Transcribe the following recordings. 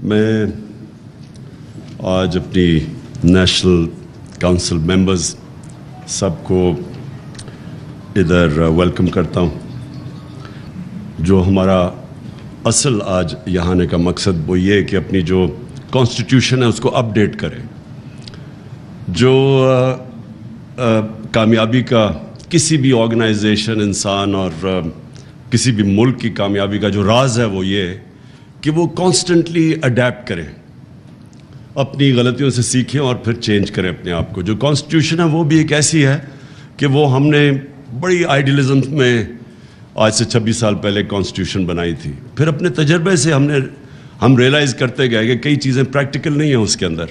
میں آج اپنی نیشنل کونسل ممبرز سب کو ادھر ویلکم کرتا ہوں. جو ہمارا اصل آج یہاں آنے کا مقصد وہ یہ کہ اپنی جو کانسٹیٹیوشن ہے اس کو اپ ڈیٹ کریں. جو کامیابی کا کسی بھی آرگنائزیشن انسان اور کسی بھی ملک کی کامیابی کا جو راز ہے وہ یہ کہ وہ کانسٹنٹلی اڈیپٹ کریں, اپنی غلطیوں سے سیکھیں اور پھر چینج کریں اپنے آپ کو. جو کانسٹیٹیوشن ہے وہ بھی ایک ایسی ہے کہ وہ ہم نے بڑی آئیڈیلزم میں آج سے 26 سال پہلے کانسٹیٹیوشن بنائی تھی. پھر اپنے تجربے سے ہم ریئلائز کرتے گئے کہ کئی چیزیں پریکٹیکل نہیں ہیں اس کے اندر,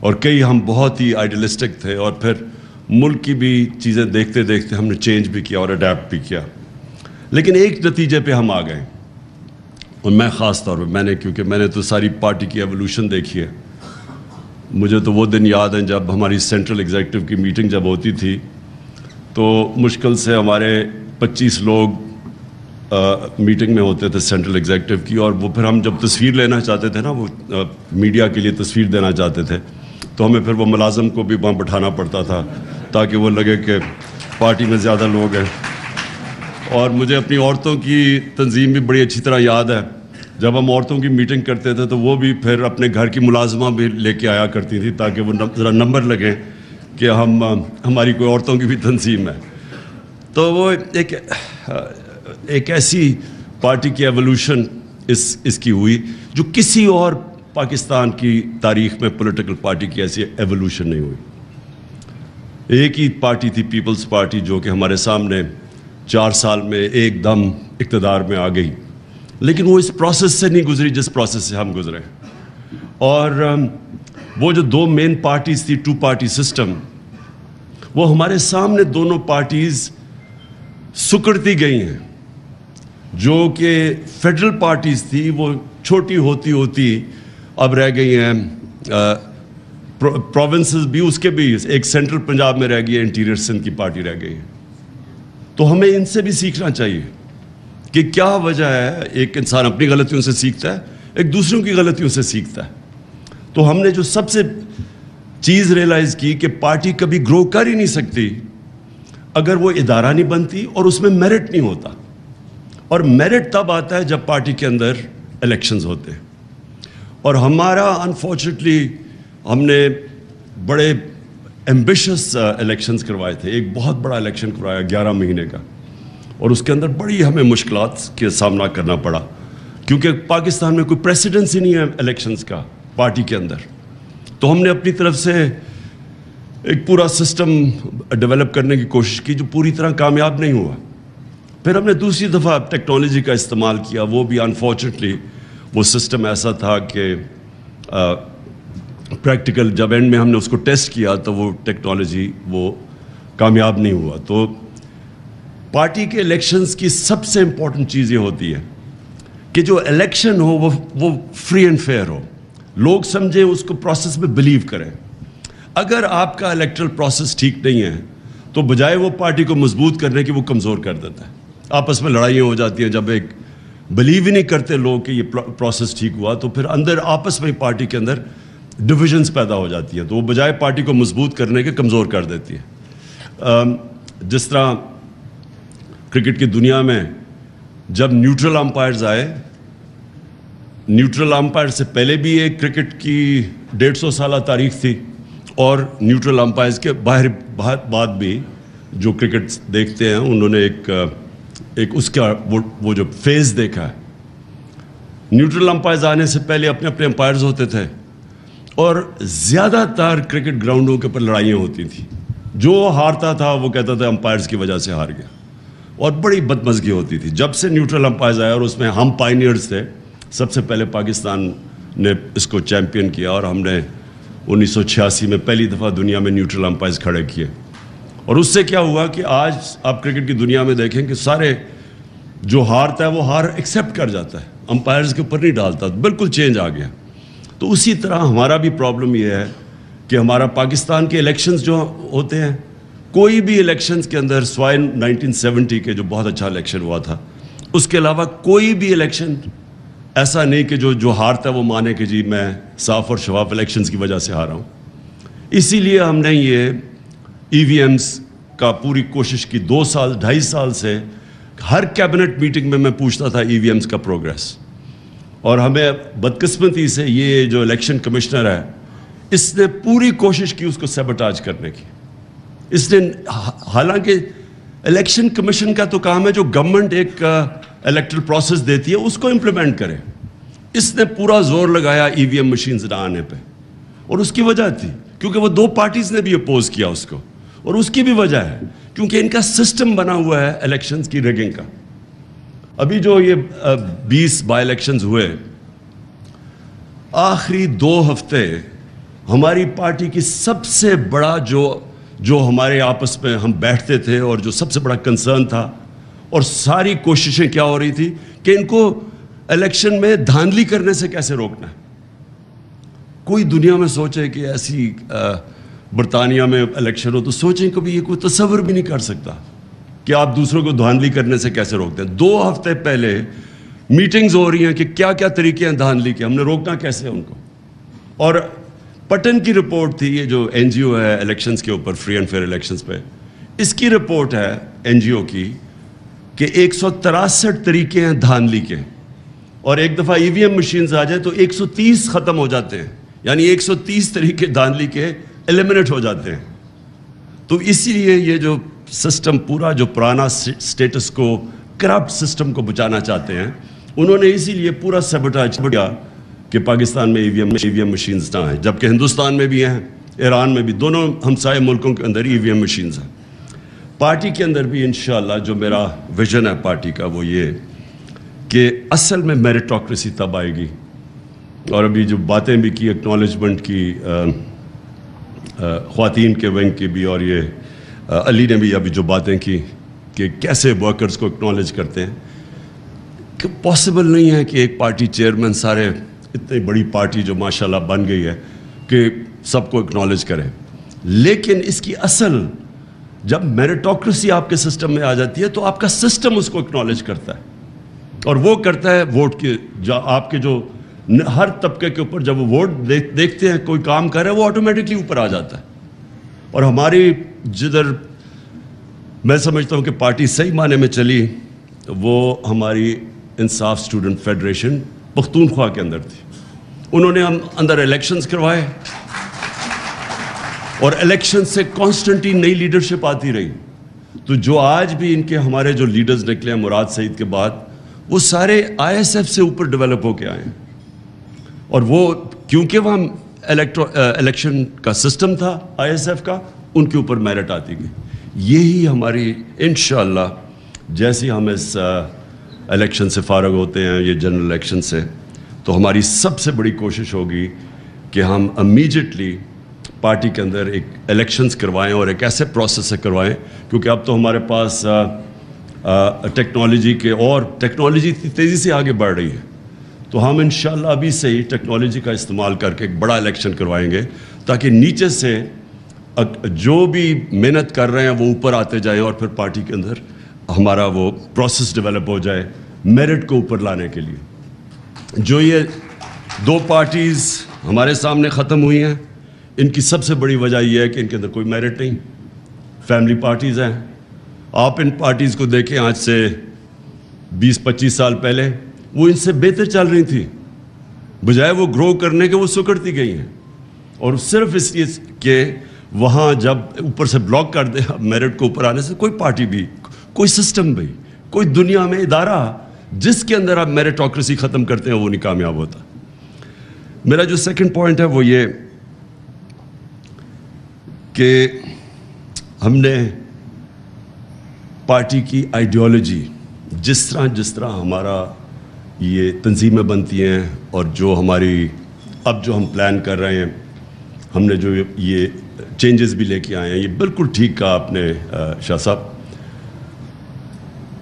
اور کئی ہم بہت ہی آئیڈیلسٹک تھے, اور پھر ملک کی بھی چیزیں دیکھتے دیکھتے ہم نے چینج بھی کیا اور اڈیپٹ بھی کیا. لیکن ایک نتیجے پہ ہم آ گئے, اور میں خاص طور پہ کیونکہ میں نے تو ساری پارٹی کی ایولیوشن دیکھی ہے. مجھے تو وہ دن یاد ہیں جب ہماری سینٹرل ایگزیکٹو کی میٹنگ جب ہوتی تھی تو مشکل سے ہمارے 25 لوگ میٹنگ میں ہوتے تھے سینٹرل ایگزیکٹو کی, اور وہ پھر ہم جب تصویر لینا چاہتے تھے نا, وہ میڈیا کے لیے تصویر دینا چاہتے تھے, تو ہمیں پھر وہ ملازم کو بھی وہاں بٹھانا پڑتا تھا تاکہ وہ لگے کہ پارٹی میں زیادہ لوگ ہیں. اور مجھے اپنی عورتوں کی تنظیم بھی بڑی اچھی طرح یاد ہے. جب ہم عورتوں کی میٹنگ کرتے تھے تو وہ بھی پھر اپنے گھر کی ملازمہ بھی لے کے آیا کرتی تھی تاکہ وہ ذرا نمبر لگیں کہ ہماری کوئی عورتوں کی بھی تنظیم ہے. تو وہ ایک ایسی پارٹی کی ایولیوشن اس کی ہوئی جو کسی اور پاکستان کی تاریخ میں پولیٹیکل پارٹی کی ایسی ایولیوشن نہیں ہوئی. ایک ہی پارٹی تھی پیپلز پارٹی جو کہ ہمارے سامنے 4 سال میں ایک دم اقتدار میں آ گئی, لیکن وہ اس پروسیس سے نہیں گزری جس پروسیس سے ہم گزرے. اور وہ جو 2 مین پارٹیز تھی, 2 پارٹی سسٹم, وہ ہمارے سامنے دونوں پارٹیز سکڑتی گئی ہیں. جو کہ فیڈرل پارٹیز تھی وہ چھوٹی ہوتی ہوتی اب رہ گئی ہیں پروونسز بھی, اس کے بھی ایک سینٹرل پنجاب میں رہ گئی ہے, انٹیریئر سندھ کی پارٹی رہ گئی ہے. تو ہمیں ان سے بھی سیکھنا چاہیے کہ کیا وجہ ہے. ایک انسان اپنی غلطیوں سے سیکھتا ہے, ایک دوسروں کی غلطیوں سے سیکھتا ہے. تو ہم نے جو سب سے چیز ریئلائز کی کہ پارٹی کبھی گرو کر ہی نہیں سکتی اگر وہ ادارہ نہیں بنتی اور اس میں میرٹ نہیں ہوتا. اور میرٹ تب آتا ہے جب پارٹی کے اندر الیکشنز ہوتے ہیں. اور ہمارا انفارچونیٹلی ہم نے بڑے ایمبیشس الیکشنز کروائے تھے. ایک بہت بڑا الیکشن کروایا 11 مہینے کا, اور اس کے اندر بڑی ہمیں مشکلات کے سامنا کرنا پڑا کیونکہ پاکستان میں کوئی پریسیڈنس ہی نہیں ہے الیکشنز کا پارٹی کے اندر. تو ہم نے اپنی طرف سے ایک پورا سسٹم ڈیولپ کرنے کی کوشش کی جو پوری طرح کامیاب نہیں ہوا. پھر ہم نے دوسری دفعہ ٹیکنالوجی کا استعمال کیا, وہ بھی انفارچونیٹلی وہ سسٹم ایسا تھا کہ پریکٹیکل جب اینڈ میں ہم نے اس کو ٹیسٹ کیا تو وہ ٹیکنالوجی وہ کامیاب نہیں ہوا. تو پارٹی کے الیکشنز کی سب سے امپورٹنٹ چیز یہ ہوتی ہے کہ جو الیکشن ہو وہ فری اینڈ فیئر ہو, لوگ سمجھیں اس کو پروسیس میں بلیو کریں. اگر آپ کا الیکٹرل پروسیس ٹھیک نہیں ہے تو بجائے وہ پارٹی کو مضبوط کرنے کی وہ کمزور کر دیتا ہے. آپس میں لڑائیاں ہو جاتی ہیں جب ایک بلیو ہی نہیں کرتے لوگ کہ یہ پروسیس ٹھیک ہوا, تو پھر اندر آپس میں پارٹی کے اندر ڈویژنز پیدا ہو جاتی ہیں, تو وہ بجائے پارٹی کو مضبوط کرنے کے کمزور کر دیتی ہے. جس طرح کرکٹ کی دنیا میں جب نیوٹرل امپائرز آئے, نیوٹرل امپائر سے پہلے بھی ایک کرکٹ کی 150 سالہ تاریخ تھی, اور نیوٹرل امپائرز کے بعد بھی جو کرکٹ دیکھتے ہیں انہوں نے ایک اس کا وہ جو فیز دیکھا ہے. نیوٹرل امپائرز آنے سے پہلے اپنے امپائرز ہوتے تھے, اور زیادہ تر کرکٹ گراؤنڈوں کے اوپر لڑائیاں ہوتی تھیں. جو ہارتا تھا وہ کہتا تھا امپائرز کی وجہ سے ہار گیا, اور بڑی بدمزگی ہوتی تھی. جب سے نیوٹرل امپائرز آیا, اور اس میں ہم پائنیئرز تھے, سب سے پہلے پاکستان نے اس کو چیمپئن کیا, اور ہم نے 1986 میں پہلی دفعہ دنیا میں نیوٹرل امپائرز کھڑے کیے. اور اس سے کیا ہوا کہ آج آپ کرکٹ کی دنیا میں دیکھیں کہ سارے جو ہارتا ہے وہ ہار ایکسیپٹ کر جاتا ہے, امپائرز کے اوپر نہیں ڈالتا. بالکل چینج آ گیا. تو اسی طرح ہمارا بھی پرابلم یہ ہے کہ ہمارا پاکستان کے الیکشنز جو ہوتے ہیں, کوئی بھی الیکشنز کے اندر سوائے 1970 کے جو بہت اچھا الیکشن ہوا تھا, اس کے علاوہ کوئی بھی الیکشن ایسا نہیں کہ جو ہارتا ہے وہ مانے کہ جی میں صاف اور شفاف الیکشنز کی وجہ سے ہارا ہوں. اسی لیے ہم نے یہ ای وی ایمز کا پوری کوشش کی. 2 سال 2.5 سال سے ہر کیبنٹ میٹنگ میں پوچھتا تھا ای وی ایمز کا پروگریس. اور ہمیں بدقسمتی سے یہ جو الیکشن کمشنر ہے اس نے پوری کوشش کی اس کو سیبوٹاج کرنے کی. اس نے حالانکہ الیکشن کمیشن کا تو کام ہے جو گورنمنٹ ایک الیکٹرل پروسیس دیتی ہے اس کو امپلیمنٹ کرے. اس نے پورا زور لگایا ای وی ایم مشینز نہ آنے پہ, اور اس کی وجہ تھی کیونکہ وہ 2 پارٹیز نے بھی اپوز کیا اس کو, اور اس کی بھی وجہ ہے کیونکہ ان کا سسٹم بنا ہوا ہے الیکشنز کی ریگنگ کا. ابھی جو یہ 20 بائی الیکشنز ہوئے, آخری 2 ہفتے ہماری پارٹی کی سب سے بڑا جو ہمارے آپس میں ہم بیٹھتے تھے اور جو سب سے بڑا کنسرن تھا, اور ساری کوششیں کیا ہو رہی تھی کہ ان کو الیکشن میں دھاندلی کرنے سے کیسے روکنا ہے. کوئی دنیا میں سوچے کہ ایسی برطانیہ میں الیکشن ہو تو سوچیں کبھی یہ کوئی تصور بھی نہیں کر سکتا کہ آپ دوسروں کو دھاندلی کرنے سے کیسے روکتے ہیں. 2 ہفتے پہلے میٹنگز ہو رہی ہیں کہ کیا کیا طریقے ہیں دھاندلی کے, ہم نے روکنا کیسے ان کو. اور پٹن کی رپورٹ تھی, یہ جو این جی او ہے الیکشنز کے اوپر, فری اینڈ فیئر الیکشنز پہ, اس کی رپورٹ ہے این جی او کی کہ 163 طریقے ہیں دھاندلی کے, اور ایک دفعہ ای وی ایم مشینز آ جائے تو 130 ختم ہو جاتے ہیں, یعنی 130 طریقے دھاندلی کے ایلیمنیٹ ہو جاتے ہیں. تو اسی لیے یہ جو سسٹم پورا جو پرانا سٹیٹس کو کرپٹ سسٹم کو بچانا چاہتے ہیں, انہوں نے اسی لیے پورا سیبوٹاج کیا کہ پاکستان میں ای وی ایم مشینز نہ آئیں, جبکہ ہندوستان میں بھی ہیں, ایران میں بھی, دونوں ہمسائے ملکوں کے اندر ای وی ایم مشینز ہیں. پارٹی کے اندر بھی انشاءاللہ جو میرا ویژن ہے پارٹی کا وہ یہ کہ اصل میں میریٹوکریسی تب آئے گی. اور ابھی جو باتیں بھی کی ایکنالجمنٹ کی خواتین کے ونگ کی بھی, اور یہ علی نے بھی ابھی جو باتیں کی کہ کیسے ورکرز کو اکنالج کرتے ہیں, کہ پاسبل نہیں ہے کہ ایک پارٹی چیئرمین سارے اتنی بڑی پارٹی جو ماشاءاللہ بن گئی ہے کہ سب کو اکنالج کرے. لیکن اس کی اصل جب میریٹوکریسی آپ کے سسٹم میں آ جاتی ہے تو آپ کا سسٹم اس کو اکنالج کرتا ہے, اور وہ کرتا ہے ووٹ کے, آپ کے جو ہر طبقے کے اوپر جب وہ ووٹ دیکھتے ہیں کوئی کام کر رہا ہے وہ آٹومیٹکلی اوپر آ جاتا ہے. اور ہماری جدھر میں سمجھتا ہوں کہ پارٹی صحیح معنی میں چلی وہ ہماری انصاف اسٹوڈنٹ فیڈریشن پختونخوا کے اندر تھی. انہوں نے ہم اندر الیکشنز کروائے, اور الیکشن سے کانسٹنٹلی نئی لیڈرشپ آتی رہی. تو جو آج بھی ان کے ہمارے جو لیڈرز نکلے ہیں مراد سعید کے بعد, وہ سارے آئی ایس ایف سے اوپر ڈیولپ ہو کے آئے ہیں. اور وہ کیونکہ وہاں الیکشن کا سسٹم تھا آئی ایس ایف کا, ان کے اوپر میرٹ آتی گئی. یہی ہماری انشاءاللہ جیسے ہم اس الیکشن سے فارغ ہوتے ہیں, یہ جنرل الیکشن سے, تو ہماری سب سے بڑی کوشش ہوگی کہ ہم امیجیٹلی پارٹی کے اندر ایک الیکشنز کروائیں, اور ایک ایسے پروسیس سے کروائیں کیونکہ اب تو ہمارے پاس ٹیکنالوجی کے, اور ٹیکنالوجی تیزی سے آگے بڑھ رہی ہے, تو ہم انشاءاللہ ابھی سے ہی ٹیکنالوجی کا استعمال کر کے ایک بڑا الیکشن کروائیں گے تاکہ نیچے سے جو بھی محنت کر رہے ہیں وہ اوپر آتے جائیں, اور پھر پارٹی کے اندر ہمارا وہ پروسیس ڈیولپ ہو جائے میرٹ کو اوپر لانے کے لیے. جو یہ 2 پارٹیز ہمارے سامنے ختم ہوئی ہیں, ان کی سب سے بڑی وجہ یہ ہے کہ ان کے اندر کوئی میرٹ نہیں, فیملی پارٹیز ہیں. آپ ان پارٹیز کو دیکھیں آج سے 20-25 سال پہلے وہ ان سے بہتر چل رہی تھی, بجائے وہ گرو کرنے کے وہ سکڑتی گئی ہیں. اور صرف اس لیے کہ وہاں جب اوپر سے بلاک کر دے میرٹ کو اوپر آنے سے, کوئی پارٹی بھی, کوئی سسٹم بھی, کوئی دنیا میں ادارہ جس کے اندر آپ میریٹوکریسی ختم کرتے ہیں وہ نہیں کامیاب ہوتا. میرا جو سیکنڈ پوائنٹ ہے وہ یہ کہ ہم نے پارٹی کی آئیڈیالوجی جس طرح ہمارا یہ تنظیمیں بنتی ہیں, اور جو ہماری اب جو ہم پلان کر رہے ہیں, ہم نے جو یہ چینجز بھی لے کے آئے ہیں, یہ بالکل ٹھیک کہا آپ نے شاہ صاحب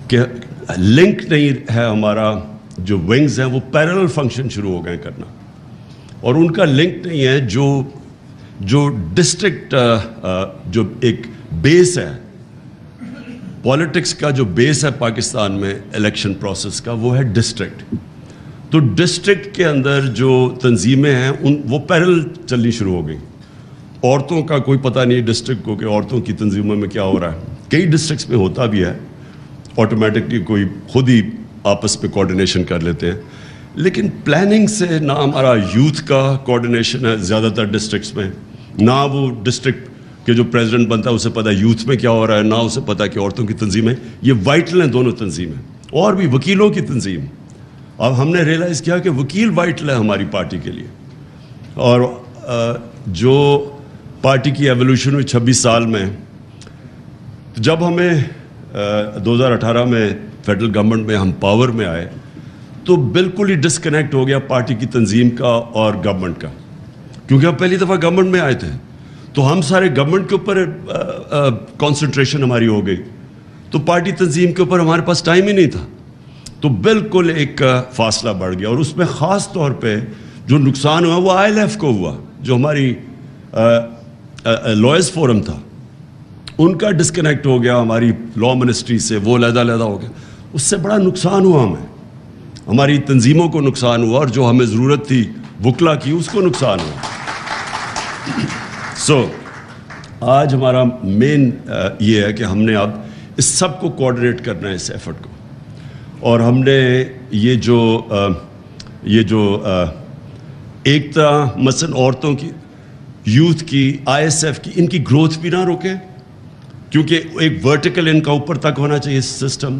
کہ لنک نہیں ہے. ہمارا جو ونگز ہیں وہ پیرلل فنکشن شروع ہو گئے کرنا, اور ان کا لنک نہیں ہے. جو ڈسٹرکٹ جو ایک بیس ہے پالیٹکس کا, جو بیس ہے پاکستان میں الیکشن پروسیس کا, وہ ہے ڈسٹرکٹ. تو ڈسٹرکٹ کے اندر جو تنظیمیں ہیں وہ پیرل چلنی شروع ہو گئی. عورتوں کا کوئی پتہ نہیں ڈسٹرکٹ کو کہ عورتوں کی تنظیموں میں کیا ہو رہا ہے. کئی ڈسٹرکٹس میں ہوتا بھی ہے, آٹومیٹکلی کوئی خود ہی آپس میں کوارڈینیشن کر لیتے ہیں, لیکن پلاننگ سے نہ ہمارا یوتھ کا کوارڈینیشن ہے زیادہ تر ڈسٹرکٹس میں, نہ وہ ڈسٹرکٹ کہ جو پریزیڈنٹ بنتا ہے اسے پتہ ہے یوتھ میں کیا ہو رہا ہے, نہ اسے پتہ کہ عورتوں کی تنظیمیں. یہ وائٹل ہیں دونوں تنظیمیں, اور بھی وکیلوں کی تنظیم. اب ہم نے ریئلائز کیا کہ وکیل وائٹل ہے ہماری پارٹی کے لیے. اور جو پارٹی کی ایولیوشن ہوئی 26 سال میں, جب ہمیں 2018 میں فیڈرل گورنمنٹ میں ہم پاور میں آئے تو بالکل ہی ڈسکنیکٹ ہو گیا پارٹی کی تنظیم کا اور گورنمنٹ کا, کیونکہ ہم پہلی دفعہ گورنمنٹ میں آئے تھے تو ہم سارے گورنمنٹ کے اوپر کانسنٹریشن ہماری ہو گئی, تو پارٹی تنظیم کے اوپر ہمارے پاس ٹائم ہی نہیں تھا. تو بالکل ایک فاصلہ بڑھ گیا, اور اس میں خاص طور پہ جو نقصان ہوا وہ ILF کو ہوا, جو ہماری لائرز فورم تھا ان کا ڈسکنیکٹ ہو گیا ہماری لا منسٹری سے, وہ علیحدہ ہو گیا. اس سے بڑا نقصان ہوا ہمیں, ہماری تنظیموں کو نقصان ہوا, اور جو ہمیں ضرورت تھی وکلا کی اس کو نقصان ہوا. سو آج ہمارا مین یہ ہے کہ ہم نے اب اس سب کو کوآرڈینیٹ کرنا ہے, اس ایفرٹ کو. اور ہم نے یہ جو ایک طرح مثلا عورتوں کی, یوتھ کی, ISF کی, ان کی گروتھ بھی نہ روکیں, کیونکہ ایک ورٹیکل ان کا اوپر تک ہونا چاہیے سسٹم,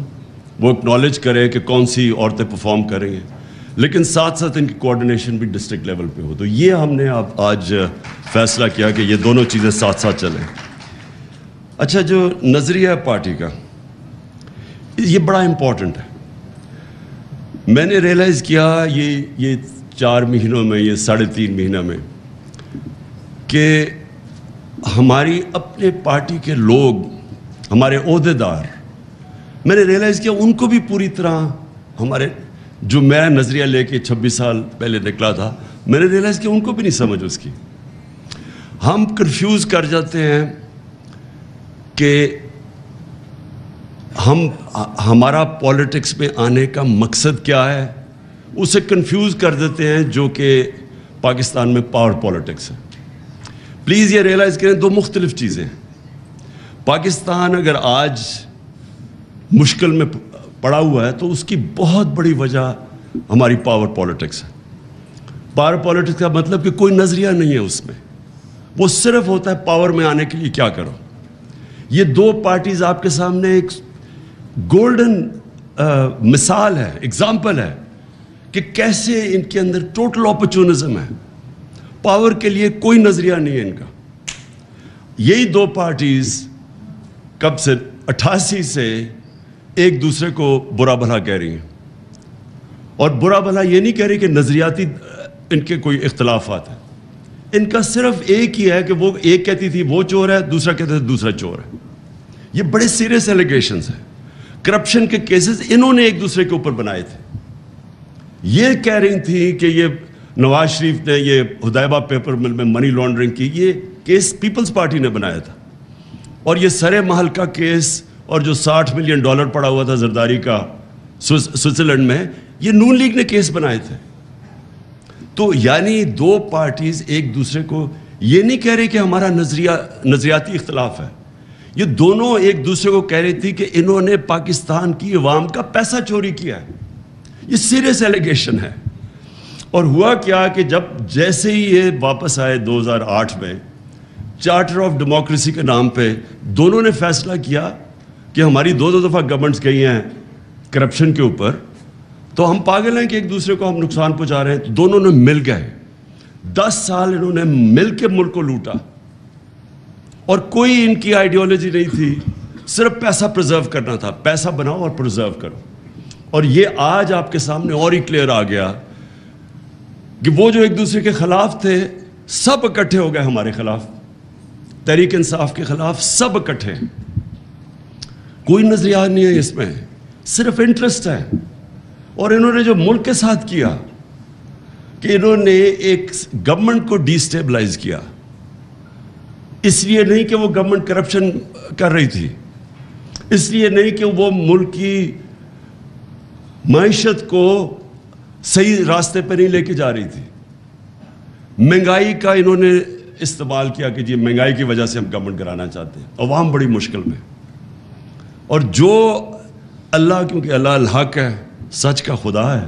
وہ اکنالج کرے کہ کون سی عورتیں پرفارم کریں گے, لیکن ساتھ ساتھ ان کی کوآرڈینیشن بھی ڈسٹرکٹ لیول پہ ہو. تو یہ ہم نے اب آج فیصلہ کیا کہ یہ دونوں چیزیں ساتھ ساتھ چلیں. اچھا, جو نظریہ ہے پارٹی کا یہ بڑا امپورٹنٹ ہے. میں نے ریئلائز کیا یہ 4 مہینوں میں, یہ 3.5 مہینہ میں, کہ ہماری اپنے پارٹی کے لوگ, ہمارے عہدیدار, میں نے ریئلائز کیا ان کو بھی پوری طرح ہمارے جو میں نظریہ لے کے 26 سال پہلے نکلا تھا, میں نے ریئلائز کیا ان کو بھی نہیں سمجھ اس کی. ہم کنفیوز کر جاتے ہیں کہ ہمارا پولیٹکس میں آنے کا مقصد کیا ہے, اسے کنفیوز کر دیتے ہیں, جو کہ پاکستان میں پاور پولیٹکس ہے. پلیز یہ ریئلائز کریں, 2 مختلف چیزیں ہیں. پاکستان اگر آج مشکل میں پڑا ہوا ہے تو اس کی بہت بڑی وجہ ہماری پاور پولیٹکس ہے. پاور پولیٹکس کا مطلب کہ کوئی نظریہ نہیں ہے اس میں, وہ صرف ہوتا ہے پاور میں آنے کے لیے کیا کرو. یہ 2 پارٹیز آپ کے سامنے ایک گولڈن مثال ہے, ایگزامپل ہے کہ کیسے ان کے اندر ٹوٹل اپرچونزم ہے. پاور کے لیے کوئی نظریہ نہیں ہے ان کا. یہی 2 پارٹیز کب سے 88 سے ایک دوسرے کو برا بھلا کہہ رہی ہیں, اور برا بھلا یہ نہیں کہہ رہی کہ نظریاتی ان کے کوئی اختلافات ہیں. ان کا صرف ایک ہی ہے کہ وہ ایک کہتی تھی وہ چور ہے, دوسرا کہتا تھا دوسرا چور ہے. یہ بڑے سیریس ایلیگیشنز ہیں. کرپشن کے کیسز انہوں نے ایک دوسرے کے اوپر بنائے تھے. یہ کہہ رہی تھی کہ یہ نواز شریف نے یہ حدیبہ پیپر مل میں منی لانڈرنگ کی, یہ کیس پیپلز پارٹی نے بنایا تھا. اور یہ سرے محل کا کیس اور جو $60 ملین پڑا ہوا تھا زرداری کا سوئٹزرلینڈ میں, یہ نون لیگ نے کیس بنائے تھے. تو یعنی 2 پارٹیز ایک دوسرے کو یہ نہیں کہہ رہی کہ ہمارا نظریاتی اختلاف ہے, یہ دونوں ایک دوسرے کو کہہ رہی تھی کہ انہوں نے پاکستان کی عوام کا پیسہ چوری کیا ہے. یہ سیریس ایلیگیشن ہے. اور ہوا کیا کہ جیسے ہی یہ واپس آئے 2008 میں, چارٹر آف ڈیموکریسی کے نام پہ دونوں نے فیصلہ کیا کہ ہماری 2 دفعہ گورنمنٹس گئی ہیں کرپشن کے اوپر, تو ہم پاگل ہیں کہ ایک دوسرے کو ہم نقصان پہنچا رہے ہیں. تو دونوں نے مل گئے, 10 سال انہوں نے مل کے ملک کو لوٹا, اور کوئی ان کی آئیڈیالوجی نہیں تھی, صرف پیسہ پرزرو کرنا تھا. پیسہ بناؤ اور پرزرو کرو. اور یہ آج آپ کے سامنے اور ہی کلیئر آ گیا کہ وہ جو ایک دوسرے کے خلاف تھے سب اکٹھے ہو گئے ہمارے خلاف, تحریک انصاف کے خلاف سب اکٹھے. کوئی نظریہ نہیں ہے اس میں, صرف انٹرسٹ ہے. اور انہوں نے جو ملک کے ساتھ کیا کہ انہوں نے ایک گورنمنٹ کو ڈی اسٹیبلائز کیا, اس لیے نہیں کہ وہ گورنمنٹ کرپشن کر رہی تھی, اس لیے نہیں کہ وہ ملک کی معیشت کو صحیح راستے پہ نہیں لے کے جا رہی تھی. مہنگائی کا انہوں نے استعمال کیا کہ جی مہنگائی کی وجہ سے ہم گورنمنٹ کرانا چاہتے ہیں, عوام بڑی مشکل میں. اور جو اللہ, کیونکہ اللہ الحق ہے, سچ کا خدا ہے,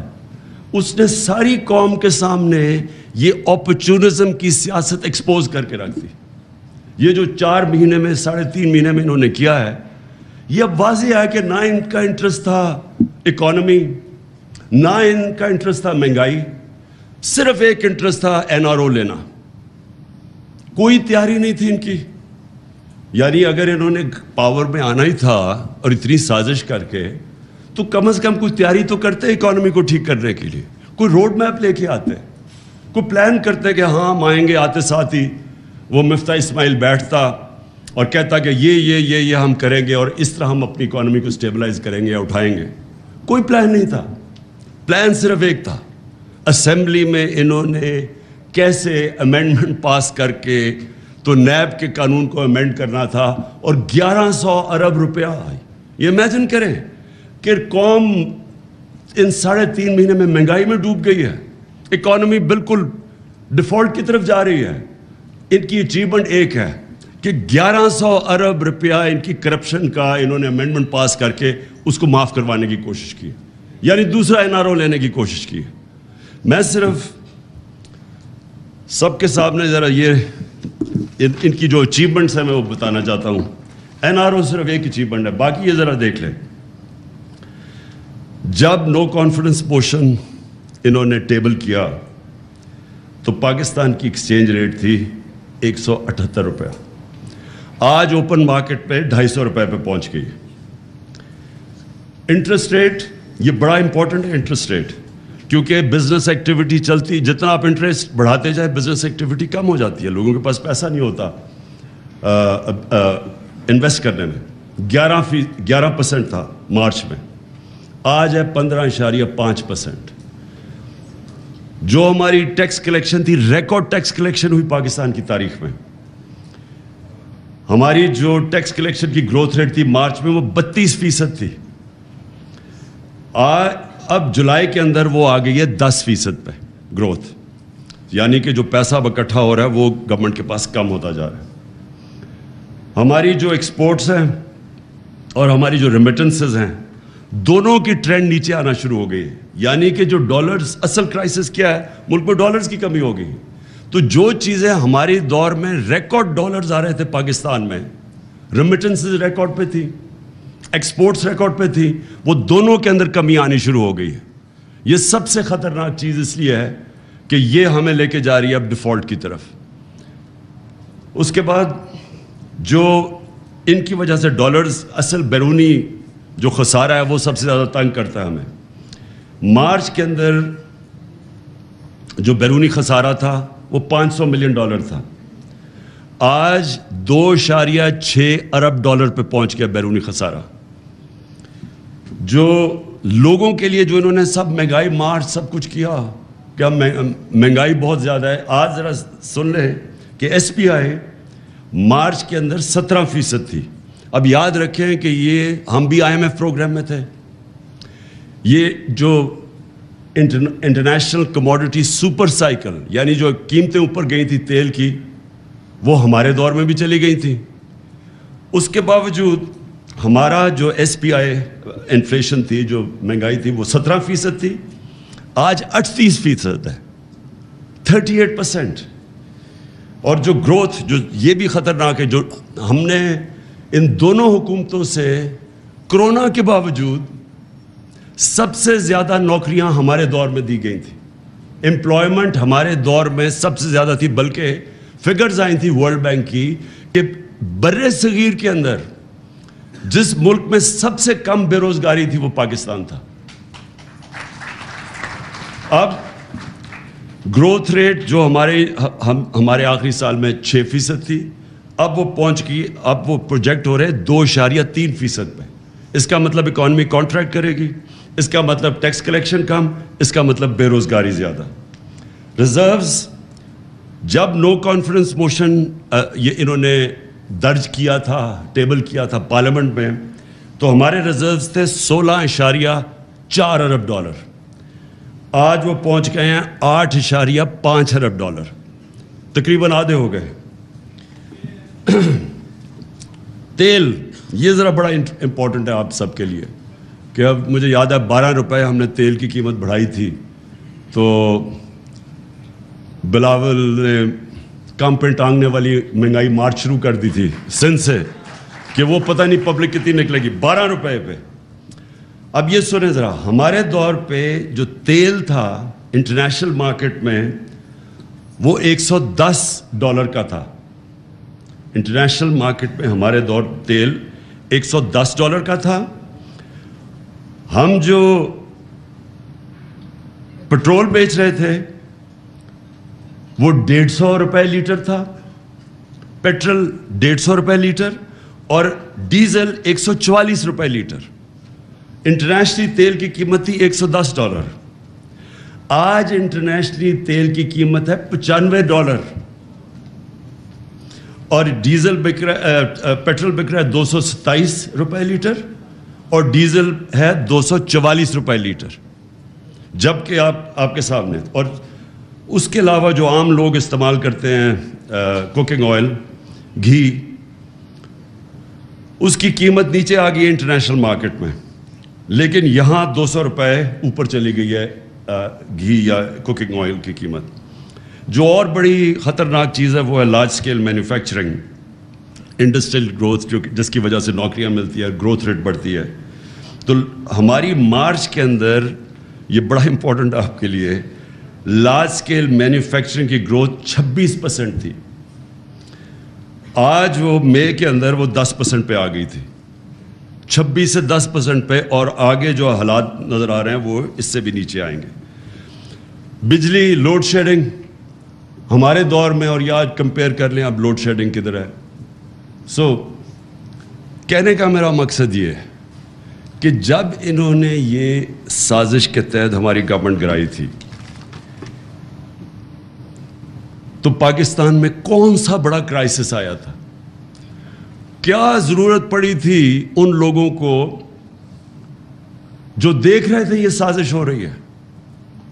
اس نے ساری قوم کے سامنے یہ اپرچونزم کی سیاست ایکسپوز کر کے رکھ دی. یہ جو 4 مہینے میں 3.5 مہینے میں انہوں نے کیا ہے, یہ اب واضح ہے کہ نہ ان کا انٹرسٹ تھا اکانومی, نہ ان کا انٹرسٹ تھا مہنگائی, صرف ایک انٹرسٹ تھا NRO لینا. کوئی تیاری نہیں تھی ان کی. یعنی اگر انہوں نے پاور میں آنا ہی تھا اور اتنی سازش کر کے, تو کم از کم کوئی تیاری تو کرتے اکانومی کو ٹھیک کرنے کے لیے, کوئی روڈ میپ لے کے آتے, کوئی پلان کرتے کہ ہاں ہم آئیں گے. آتے ساتھ ہی وہ مفتاح اسماعیل بیٹھتا اور کہتا کہ یہ ہم کریں گے اور اس طرح ہم اپنی اکانومی کو اسٹیبلائز کریں گے یا اٹھائیں گے. کوئی پلان نہیں تھا. پلان صرف ایک تھا, اسمبلی میں انہوں نے کیسے امینڈمنٹ پاس کر کے تو نیب کے قانون کو امینڈ کرنا تھا, اور 1100 ارب روپیہ. یہ امیجن کریں کہ قوم ان 3.5 مہینے میں مہنگائی میں ڈوب گئی ہے, اکانومی بالکل ڈیفالٹ کی طرف جا رہی ہے. ان کی اچیومنٹ ایک ہے کہ 1100 ارب روپیہ ان کی کرپشن کا انہوں نے امینڈمنٹ پاس کر کے اس کو معاف کروانے کی کوشش کی, یعنی دوسرا NRO لینے کی کوشش کی. میں صرف سب کے سامنے ذرا یہ ان کی جو اچیومنٹس ہیں میں وہ بتانا چاہتا ہوں. NRO صرف ایک اچیومنٹ ہے, باقی یہ ذرا دیکھ لیں. جب نو کانفیڈنس موشن انہوں نے ٹیبل کیا تو پاکستان کی ایکسچینج ریٹ تھی 178 روپیہ. آج اوپن مارکیٹ پہ 250 روپے پہ پہنچ گئی. انٹرسٹ ریٹ, یہ بڑا امپورٹنٹ ہے انٹرسٹ ریٹ, کیونکہ بزنس ایکٹیویٹی چلتی, جتنا آپ انٹرسٹ بڑھاتے جائیں بزنس ایکٹیویٹی کم ہو جاتی ہے, لوگوں کے پاس پیسہ نہیں ہوتا انویسٹ کرنے میں. 11% تھا مارچ میں, آج ہے 15.5%. جو ہماری ٹیکس کلیکشن تھی, ریکارڈ ٹیکس کلیکشن ہوئی پاکستان کی تاریخ میں. ہماری جو ٹیکس کلیکشن کی گروتھ ریٹ تھی مارچ میں وہ 32% تھی. اب جولائی کے اندر وہ آ گئی ہے 10% پہ گروتھ, یعنی کہ جو پیسہ اب اکٹھا ہو رہا ہے وہ گورنمنٹ کے پاس کم ہوتا جا رہا ہے. ہماری جو ایکسپورٹس ہیں اور ہماری جو ریمیٹنسز ہیں, دونوں کی ٹرینڈ نیچے آنا شروع ہو گئی. یعنی کہ جو ڈالرز, اصل کرائسس کیا ہے, ملک میں ڈالرز کی کمی ہو گئی. تو جو چیزیں ہماری دور میں ریکارڈ ڈالرز آ رہے تھے پاکستان میں, ریمیٹنسز ریکارڈ پہ تھی, ایکسپورٹس ریکارڈ پہ تھی, وہ دونوں کے اندر کمی آنی شروع ہو گئی ہے. یہ سب سے خطرناک چیز اس لیے ہے کہ یہ ہمیں لے کے جا رہی ہے اب ڈیفالٹ کی طرف. اس کے بعد جو ان کی وجہ سے ڈالرز, اصل بیرونی جو خسارہ ہے وہ سب سے زیادہ تنگ کرتا ہے ہمیں. مارچ کے اندر جو بیرونی خسارہ تھا وہ $500 ملین تھا, آج 2.6 ارب ڈالر پہ پہنچ گیا بیرونی خسارہ. جو لوگوں کے لیے جو انہوں نے سب مہنگائی مارچ سب کچھ کیا کہ اب مہنگائی بہت زیادہ ہے, آج ذرا سن لیں کہ SPI مارچ کے اندر 17% تھی. اب یاد رکھیں کہ یہ ہم بھی IMF پروگرام میں تھے. یہ جو انٹرنیشنل کموڈٹی سپر سائیکل, یعنی جو قیمتیں اوپر گئی تھی تیل کی, وہ ہمارے دور میں بھی چلی گئی تھی. اس کے باوجود ہمارا جو SPI انفلیشن تھی, جو مہنگائی تھی, وہ 17% تھی, آج 38% ہے, 38%. اور جو گروتھ, جو یہ بھی خطرناک ہے, جو ہم نے ان دونوں حکومتوں سے کرونا کے باوجود سب سے زیادہ نوکریاں ہمارے دور میں دی گئی تھیں. امپلائمنٹ ہمارے دور میں سب سے زیادہ تھی, بلکہ فگرز آئی تھی ورلڈ بینک کی کہ بر صغیر کے اندر جس ملک میں سب سے کم بے روزگاری تھی وہ پاکستان تھا. اب گروتھ ریٹ جو ہمارے آخری سال میں 6% تھی, اب وہ پہنچ گئی, اب وہ پروجیکٹ ہو رہے 2.3% پہ. اس کا مطلب اکانومی کانٹریکٹ کرے گی, اس کا مطلب ٹیکس کلیکشن کم, اس کا مطلب بے روزگاری زیادہ. ریزروز, جب نو کانفیڈنس موشن یہ انہوں نے درج کیا تھا, ٹیبل کیا تھا پارلیمنٹ میں, تو ہمارے ریزروز تھے 16.4 ارب ڈالر. آج وہ پہنچ گئے ہیں 8.5 ارب ڈالر، تقریباً آدھے ہو گئے۔ تیل، یہ ذرا بڑا امپورٹنٹ ہے آپ سب کے لیے کہ اب مجھے یاد ہے 12 روپے ہم نے تیل کی قیمت بڑھائی تھی، تو بلاول نے کم پہ ٹانگنے والی مہنگائی مارچ شروع کر دی تھی سندھ سے کہ وہ پتہ نہیں پبلک کتنی نکلے گی، 12 روپے پہ۔ اب یہ سنیں ذرا، ہمارے دور پہ جو تیل تھا انٹرنیشنل مارکیٹ میں وہ $110 کا تھا۔ انٹرنیشنل مارکیٹ میں ہمارے دور تیل $110 کا تھا۔ ہم جو پٹرول بیچ رہے تھے وہ 150 روپے لیٹر تھا، پیٹرول 150 روپے لیٹر اور ڈیزل 144 روپے لیٹر۔ انٹرنیشنلی تیل کی قیمت تھی $110۔ آج انٹرنیشنلی تیل کی قیمت ہے $95 اور ڈیزل بک رہا پیٹرول بک رہا ہے 227 روپے لیٹر اور ڈیزل ہے 244 روپے لیٹر، جبکہ آپ کے سامنے۔ اور اس کے علاوہ جو عام لوگ استعمال کرتے ہیں کوکنگ آئل، گھی، اس کی قیمت نیچے آ گئی ہے انٹرنیشنل مارکیٹ میں، لیکن یہاں 200 روپے اوپر چلی گئی ہے گھی یا کوکنگ آئل کی قیمت۔ جو اور بڑی خطرناک چیز ہے وہ ہے large scale manufacturing, industrial growth, جس کی وجہ سے نوکریاں ملتی ہے، گروتھ ریٹ بڑھتی ہے۔ تو ہماری مارچ کے اندر یہ بڑا امپورٹنٹ ہے آپ کے لیے، لارج اسکیل مینوفیکچرنگ کی گروتھ 26% تھی، آج وہ مئی کے اندر وہ 10% پہ آ گئی تھی، 26 سے 10% پہ، اور آگے جو حالات نظر آ رہے ہیں وہ اس سے بھی نیچے آئیں گے۔ بجلی لوڈ شیڈنگ ہمارے دور میں اور یہ آج کمپیئر کر لیں اب لوڈ شیڈنگ کدھر ہے۔ کہنے کا میرا مقصد یہ ہے کہ جب انہوں نے یہ سازش کے تحت ہماری گورنمنٹ گرائی تھی تو پاکستان میں کون سا بڑا کرائسس آیا تھا، کیا ضرورت پڑی تھی ان لوگوں کو جو دیکھ رہے تھے یہ سازش ہو رہی ہے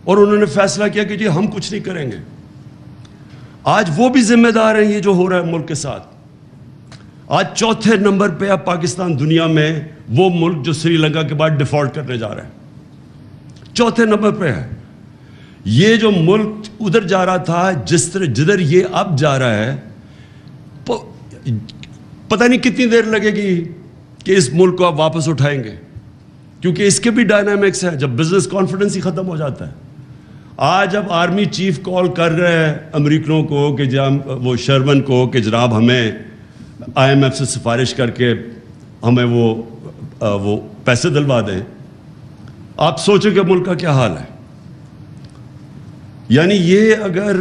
اور انہوں نے فیصلہ کیا کہ جی ہم کچھ نہیں کریں گے۔ آج وہ بھی ذمہ دار ہیں یہ جو ہو رہا ہے ملک کے ساتھ۔ آج 4تھے نمبر پہ اب پاکستان دنیا میں وہ ملک جو سری لنکا کے بعد ڈیفالٹ کرنے جا رہا ہے، 4تھے نمبر پہ ہے۔ یہ جو ملک ادھر جا رہا تھا جدھر یہ اب جا رہا ہے، پتہ نہیں کتنی دیر لگے گی کہ اس ملک کو آپ واپس اٹھائیں گے، کیونکہ اس کے بھی ڈائنامکس ہے۔ جب بزنس کانفیڈنس ہی ختم ہو جاتا ہے، آج اب آرمی چیف کال کر رہے ہیں امریکنوں کو کہ وہ شرمن کو کہ جناب ہمیں IMF سے سفارش کر کے ہمیں وہ پیسے دلوا دیں۔ آپ سوچیں کہ ملک کا کیا حال ہے۔ یعنی یہ اگر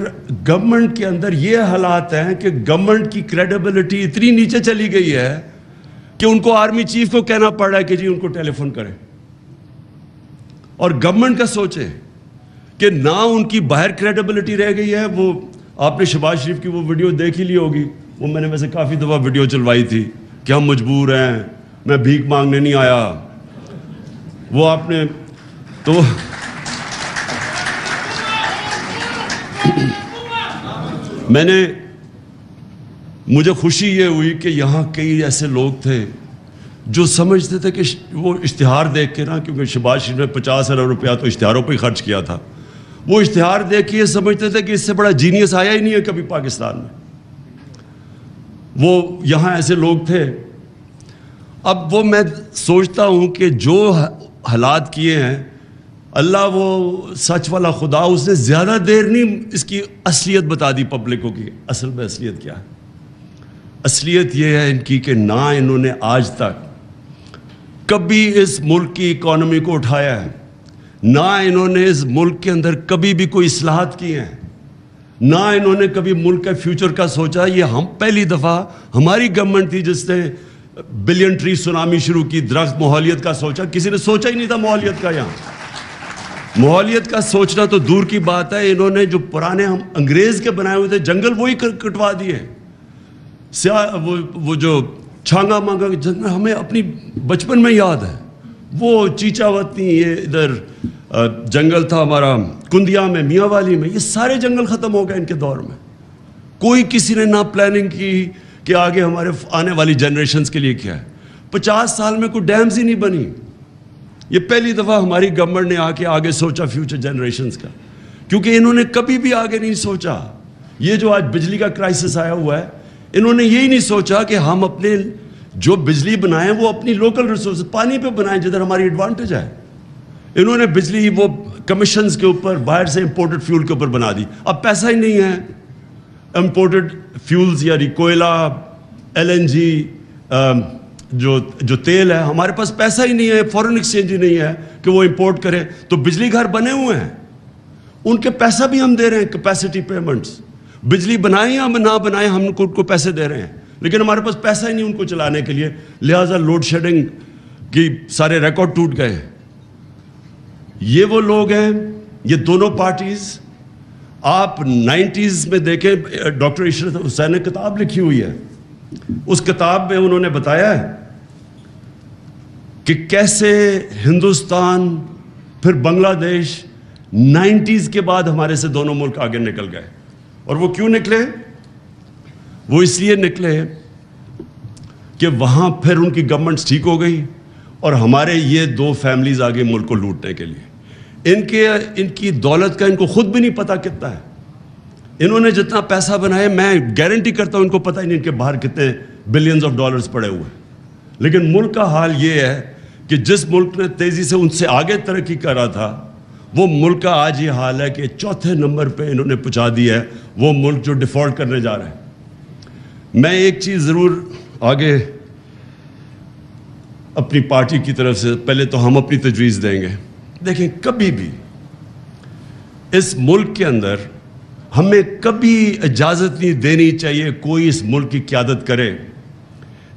گورنمنٹ کے اندر یہ حالات ہیں کہ گورنمنٹ کی کریڈیبلٹی اتنی نیچے چلی گئی ہے کہ ان کو آرمی چیف کو کہنا پڑ رہا ہے کہ جی ان کو ٹیلی فون کریں، اور گورنمنٹ کا سوچے کہ نہ ان کی باہر کریڈیبلٹی رہ گئی ہے۔ وہ آپ نے شہباز شریف کی وہ ویڈیو دیکھ ہی لی ہوگی، وہ میں نے ویسے کافی دفعہ ویڈیو چلوائی تھی کہ ہم مجبور ہیں، میں بھیک مانگنے نہیں آیا۔ وہ آپ نے تو مجھے خوشی یہ ہوئی کہ یہاں کئی ایسے لوگ تھے جو سمجھتے تھے کہ وہ اشتہار دیکھ کے نا، کیونکہ شہباز شریف نے 50 ارب روپیہ تو اشتہاروں پہ ہی خرچ کیا تھا، وہ اشتہار دیکھ کے یہ سمجھتے تھے کہ اس سے بڑا جینیس آیا ہی نہیں ہے کبھی پاکستان میں۔ وہ یہاں ایسے لوگ تھے۔ اب وہ میں سوچتا ہوں کہ جو حالات کیے ہیں، اللہ وہ سچ والا خدا، اس نے زیادہ دیر نہیں اس کی اصلیت بتا دی پبلک کو کہ اصل میں اصلیت کیا ہے۔ اصلیت یہ ہے ان کی کہ نہ انہوں نے آج تک کبھی اس ملک کی اکانومی کو اٹھایا ہے، نہ انہوں نے اس ملک کے اندر کبھی بھی کوئی اصلاحات کی ہیں، نہ انہوں نے کبھی ملک کے فیوچر کا سوچا۔ یہ ہم پہلی دفعہ ہماری گورنمنٹ تھی جس نے بلین ٹری سونامی شروع کی، درخت ماحولیت کا سوچا، کسی نے سوچا ہی نہیں تھا ماحولیت کا۔ یہاں ماحولیت کا سوچنا تو دور کی بات ہے، انہوں نے جو پرانے ہم انگریز کے بنائے ہوئے تھے جنگل وہی کٹوا دیے۔ وہ جو چھانگا مانگا جنگل ہمیں اپنی بچپن میں یاد ہے، وہ چیچا وطنی، یہ ادھر جنگل تھا ہمارا کندیا میں، میاں والی میں، یہ سارے جنگل ختم ہو گئے ان کے دور میں. کوئی کسی نے نہ پلاننگ کی کہ آگے ہمارے آنے والی جنریشنز کے لیے کیا ہے. 50 سال میں کوئی ڈیمز ہی نہیں بنی. یہ پہلی دفعہ ہماری گورنمنٹ نے آگے سوچا فیوچر جنریشنز کا، کیونکہ انہوں نے کبھی بھی آگے نہیں سوچا. یہ جو آج بجلی کا کرائسس آیا ہوا ہے، انہوں نے یہی نہیں سوچا کہ ہم اپنے جو بجلی بنائیں وہ اپنی لوکل ریسورس پانی پہ بنائیں جدھر ہماری ایڈوانٹیج ہے. انہوں نے بجلی وہ کمیشنز کے اوپر باہر سے امپورٹڈ فیول کے اوپر بنا دی. اب پیسہ ہی نہیں ہے امپورٹڈ فیولز یعنی کوئلہ، LNG، جو تیل ہے، ہمارے پاس پیسہ ہی نہیں ہے، فورن ایکسچینج ہی نہیں ہے کہ وہ امپورٹ کریں. تو بجلی گھر بنے ہوئے ہیں، ان کے پیسہ بھی ہم دے رہے ہیں، کیپیسٹی پیمنٹس. بجلی بنائیں یا نہ بنائیں ہم ان کو پیسے دے رہے ہیں، لیکن ہمارے پاس پیسہ ہی نہیں ان کو چلانے کے لیے. لہٰذا لوڈ شیڈنگ کی سارے ریکارڈ ٹوٹ گئے. یہ وہ لوگ ہیں، یہ دونوں پارٹیز. آپ 90s میں دیکھیں، ڈاکٹر عشرت حسین نے کتاب لکھی ہوئی ہے. اس کتاب میں انہوں نے بتایا ہے کہ کیسے ہندوستان پھر بنگلہ دیش 90s کے بعد ہمارے سے دونوں ملک آگے نکل گئے. اور وہ کیوں نکلے؟ وہ اس لیے نکلے کہ وہاں پھر ان کی گورنمنٹس ٹھیک ہو گئی اور ہمارے یہ دو فیملیز آگے ملک کو لوٹنے کے لیے. ان کی دولت کا ان کو خود بھی نہیں پتا کتنا ہے. انہوں نے جتنا پیسہ بنایا، میں گارنٹی کرتا ہوں ان کو پتہ ہی نہیں ان کے باہر کتنے بلینز آف ڈالرز پڑے ہوئے ہیں. لیکن ملک کا حال یہ ہے کہ جس ملک نے تیزی سے ان سے آگے ترقی کر رہا تھا، وہ ملک کا آج یہ حال ہے کہ 4تھے نمبر پہ انہوں نے پہنچا دیا ہے وہ ملک جو ڈیفالٹ کرنے جا رہا ہے. میں ایک چیز ضرور آگے اپنی پارٹی کی طرف سے، پہلے تو ہم اپنی تجویز دیں گے. دیکھیں، کبھی بھی اس ملک کے اندر ہمیں کبھی اجازت نہیں دینی چاہیے کوئی اس ملک کی قیادت کرے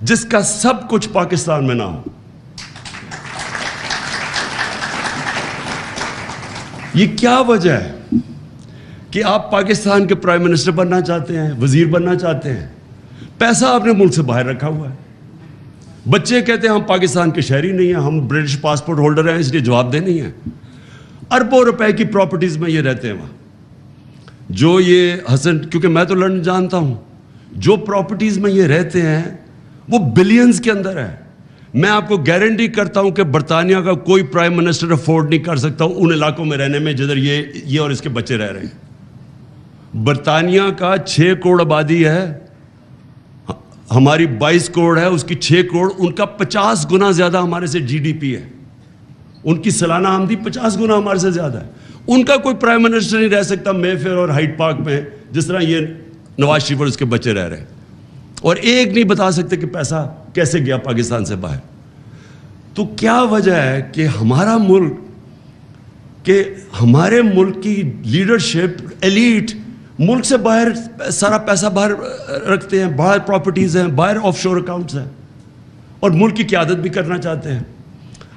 جس کا سب کچھ پاکستان میں نہ ہو. یہ کیا وجہ ہے کہ آپ پاکستان کے پرائم منسٹر بننا چاہتے ہیں، وزیر بننا چاہتے ہیں، پیسہ آپ نے ملک سے باہر رکھا ہوا ہے. بچے کہتے ہیں ہم پاکستان کے شہری نہیں ہیں، ہم برٹش پاسپورٹ ہولڈر ہیں، اس لیے جواب دہ نہیں ہیں. اربوں روپے کی پراپرٹیز میں یہ رہتے ہیں وہاں. جو یہ حسن، کیونکہ میں تو لندن جانتا ہوں، جو پراپرٹیز میں یہ رہتے ہیں وہ بلینز کے اندر ہے. میں آپ کو گارنٹی کرتا ہوں کہ برطانیہ کا کوئی پرائم منسٹر افورڈ نہیں کر سکتا ان علاقوں میں رہنے میں جدھر یہ اور اس کے بچے رہ رہے ہیں. برطانیہ کا 6 کروڑ آبادی ہے، ہماری 22 کروڑ ہے، اس کی 6 کروڑ، ان کا 50 گنا زیادہ ہمارے سے GDP ہے. ان کی سالانہ آمدنی 50 گنا ہمارے سے زیادہ ہے. ان کا کوئی پرائم منسٹر نہیں رہ سکتا مے فیئر اور ہائیڈ پارک میں جس طرح یہ نواز شریف اور اس کے بچے رہ رہے ہیں. اور ایک نہیں بتا سکتے کہ پیسہ کیسے گیا پاکستان سے باہر. تو کیا وجہ ہے کہ ہمارا ملک، کہ ہمارے ملک کی لیڈرشپ، ایلیٹ ملک سے باہر سارا پیسہ باہر رکھتے ہیں، باہر پراپرٹیز ہیں، باہر آف شور اکاؤنٹس ہیں، اور ملک کی قیادت بھی کرنا چاہتے ہیں.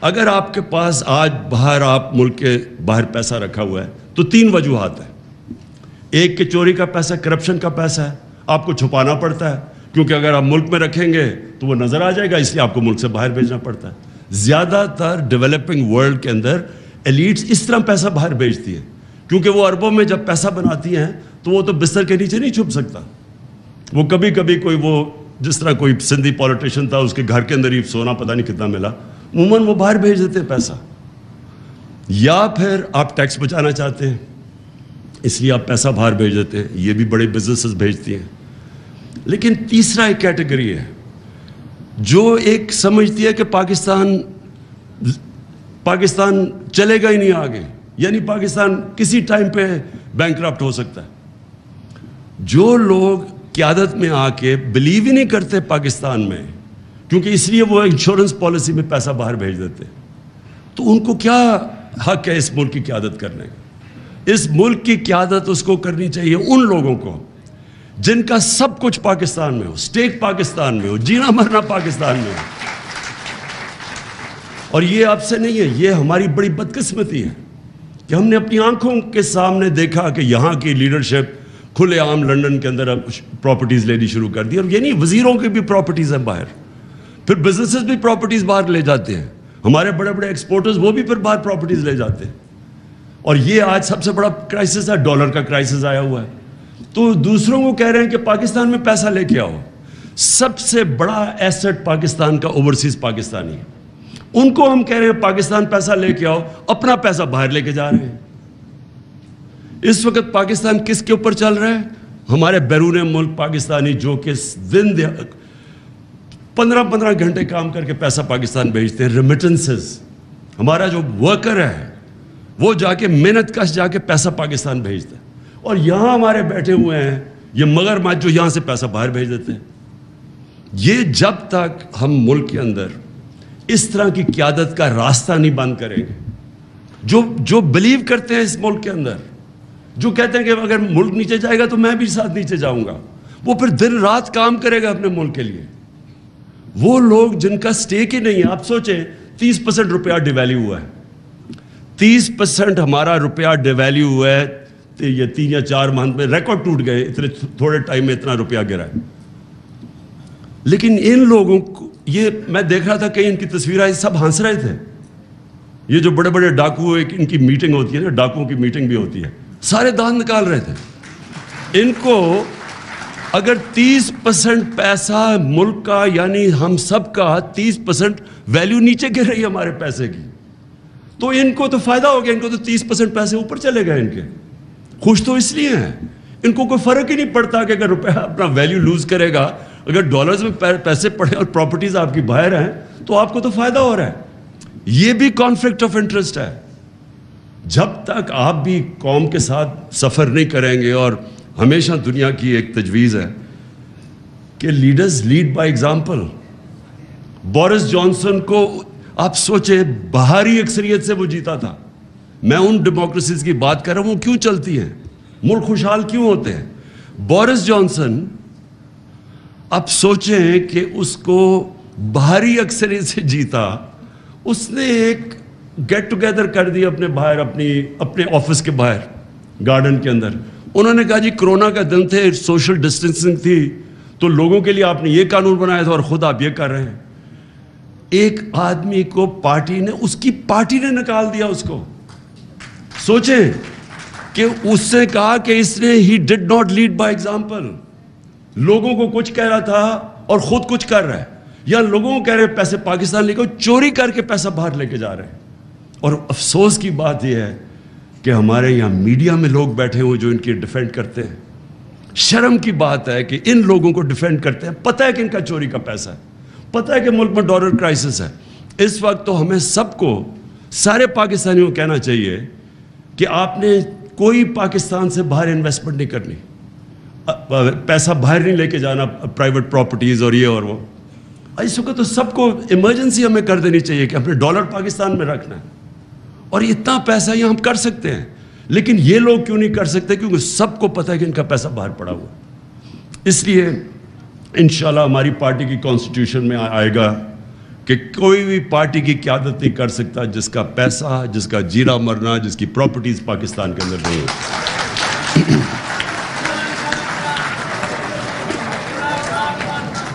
اگر آپ کے پاس آج باہر، آپ ملک کے باہر پیسہ رکھا ہوا ہے تو 3 وجوہات ہیں. ایک کہ چوری کا پیسہ، کرپشن کا پیسہ ہے، آپ کو چھپانا پڑتا ہے کیونکہ اگر آپ ملک میں رکھیں گے تو وہ نظر آ جائے گا، اس لیے آپ کو ملک سے باہر بھیجنا پڑتا ہے. زیادہ تر ڈیولپنگ ورلڈ کے اندر ایلیٹس اس طرح پیسہ باہر بھیجتی ہے کیونکہ وہ اربوں میں جب پیسہ بناتی ہیں تو وہ تو بستر کے نیچے نہیں چھپ سکتا. وہ کبھی کبھی کوئی، وہ جس طرح کوئی سندھی پولیٹیشین تھا، اس کے گھر کے اندر ہی سونا پتہ نہیں کتنا ملا، عموماً وہ باہر بھیج دیتے ہیں پیسہ. یا پھر آپ ٹیکس بچانا چاہتے ہیں اس لیے آپ پیسہ باہر بھیج دیتے ہیں، یہ بھی بڑے بزنسز بھیجتی ہیں. لیکن تیسرا ایک کیٹیگری ہے جو ایک سمجھتی ہے کہ پاکستان چلے گا ہی نہیں آگے، یعنی پاکستان کسی ٹائم پہ بینکرپٹ ہو سکتا ہے. جو لوگ قیادت میں آ کے بلیو ہی نہیں کرتے پاکستان میں، کیونکہ اس لیے وہ انشورنس پالیسی میں پیسہ باہر بھیج دیتے، تو ان کو کیا حق ہے اس ملک کی قیادت کرنے کا؟ اس ملک کی قیادت اس کو کرنی چاہیے ان لوگوں کو جن کا سب کچھ پاکستان میں ہو، سٹیک پاکستان میں ہو، جینا مرنا پاکستان میں ہو. اور یہ آپ سے نہیں ہے، یہ ہماری بڑی بدقسمتی ہے کہ ہم نے اپنی آنکھوں کے سامنے دیکھا کہ یہاں کی لیڈرشپ کھلے عام لندن کے اندر پراپرٹیز لینی شروع کر دی. اور یہ نہیں، وزیروں کی بھی پراپرٹیز ہیں باہر، پھر بزنسز بھی پراپرٹیز باہر لے جاتے ہیں. ہمارے بڑے بڑے ایکسپورٹرز وہ بھی پھر باہر پراپرٹیز لے جاتے ہیں. اور یہ آج سب سے بڑا کرائسس ہے، ڈالر کا کرائسس آیا ہوا ہے. تو دوسروں کو کہہ رہے ہیں کہ پاکستان میں پیسہ لے کے آؤ. سب سے بڑا ایسٹ پاکستان کا اوورسیز پاکستانی ہے. ان کو ہم کہہ رہے ہیں پاکستان پیسہ لے کے آؤ، اپنا پیسہ باہر لے کے جا رہے ہیں. اس وقت پاکستان کس کے اوپر چل رہا ہے؟ ہمارے بیرون ملک پاکستانی جو کہ دن 15 گھنٹے کام کر کے پیسہ پاکستان بھیجتے ہیں. ریمیٹنسز، ہمارا جو ورکر ہے وہ جا کے محنت کش جا کے پیسہ پاکستان بھیجتا ہے. اور یہاں ہمارے بیٹھے ہوئے ہیں یہ مگرمچھ جو یہاں سے پیسہ باہر بھیج دیتے ہیں. یہ جب تک ہم ملک کے اندر اس طرح کی قیادت کا راستہ نہیں بند کریں گے، جو بلیو کرتے ہیں اس ملک کے اندر، جو کہتے ہیں کہ اگر ملک نیچے جائے گا تو میں بھی ساتھ نیچے جاؤں گا، وہ پھر دن رات کام کرے گا اپنے ملک کے لیے. وہ لوگ جن کا سٹیک ہی نہیں ہے. آپ سوچیں 30% روپیہ ڈیویلیو ہوا ہے، 30% ہمارا روپیہ ڈیویلیو ہوا ہے. یہ 3 یا 4 ماہ میں ریکارڈ ٹوٹ گئے، اتنے تھوڑے ٹائم میں اتنا روپیہ گرا ہے. لیکن ان لوگوں کو یہ میں دیکھ رہا تھا کہ ان کی تصویر آئی، سب ہنس رہے تھے. یہ جو بڑے بڑے ڈاکو، ان کی میٹنگ ہوتی ہے نا، ڈاکوؤں کی میٹنگ بھی ہوتی ہے، سارے دانت نکال رہے تھے. ان کو اگر 30% پیسہ ملک کا یعنی ہم سب کا 30% ویلیو نیچے گر رہی ہے ہمارے پیسے کی، تو ان کو تو فائدہ ہو گیا. ان کو تو 30% پیسے اوپر چلے گئے. ان کے خوش تو اس لیے ہیں، ان کو کوئی فرق ہی نہیں پڑتا کہ اگر روپیہ اپنا ویلیو لوز کرے گا، اگر ڈالرز میں پیسے پڑے اور پراپرٹیز آپ کی باہر ہیں تو آپ کو تو فائدہ ہو رہا ہے. یہ بھی کانفلکٹ آف انٹرسٹ ہے. جب تک آپ بھی قوم کے ساتھ سفر نہیں کریں گے، اور ہمیشہ دنیا کی ایک تجویز ہے کہ leaders lead by example. Boris Johnson کو آپ سوچیں بھاری اکثریت سے وہ جیتا تھا. میں ان ڈیموکریسیز کی بات کر رہا ہوں، وہ کیوں چلتی ہیں، ملک خوشحال کیوں ہوتے ہیں. بورس جانسن آپ سوچیں کہ اس کو بھاری اکثریت سے جیتا. اس نے ایک گیٹ ٹوگیدر کر دی اپنے باہر، اپنے آفس کے باہر گارڈن کے اندر. انہوں نے کہا جی کرونا کا دن تھے، سوشل ڈسٹینسنگ تھی، تو لوگوں کے لیے آپ نے یہ قانون بنایا تھا اور خود آپ یہ کر رہے ہیں. ایک آدمی کو پارٹی نے، اس کی پارٹی نے نکال دیا اس کو. سوچیں کہ اس سے کہا کہ اس نے he did not lead by example. لوگوں کو کچھ کہہ رہا تھا اور خود کچھ کر رہا ہے. یا لوگوں کو کہہ رہے ہیں پیسے پاکستان لے کے، چوری کر کے پیسہ باہر لے کے جا رہے ہیں. اور افسوس کی بات یہ ہے کہ ہمارے یہاں میڈیا میں لوگ بیٹھے ہوئے جو ان کی ڈیفینڈ کرتے ہیں. شرم کی بات ہے کہ ان لوگوں کو ڈیفینڈ کرتے ہیں. پتہ ہے کہ ان کا چوری کا پیسہ ہے، پتہ ہے کہ ملک میں ڈالر کرائسس ہے. اس وقت تو ہمیں سب کو، سارے پاکستانیوں کو کہنا چاہیے کہ آپ نے کوئی پاکستان سے باہر انویسٹمنٹ نہیں کرنی، پیسہ باہر نہیں لے کے جانا، پرائیویٹ پراپرٹیز اور یہ اور وہ. اس وقت تو سب کو ایمرجنسی ہمیں کر دینی چاہیے کہ اپنے ڈالر پاکستان میں رکھنا ہے. اور اتنا پیسہ یہ ہم کر سکتے ہیں، لیکن یہ لوگ کیوں نہیں کر سکتے؟ کیونکہ سب کو پتہ ہے کہ ان کا پیسہ باہر پڑا ہوا. اس لیے انشاءاللہ ہماری پارٹی کی کانسٹیٹیوشن میں آئے گا کہ کوئی بھی پارٹی کی قیادت نہیں کر سکتا جس کا پیسہ، جس کا جینا مرنا، جس کی پراپرٹیز پاکستان کے اندر نہیں ہے.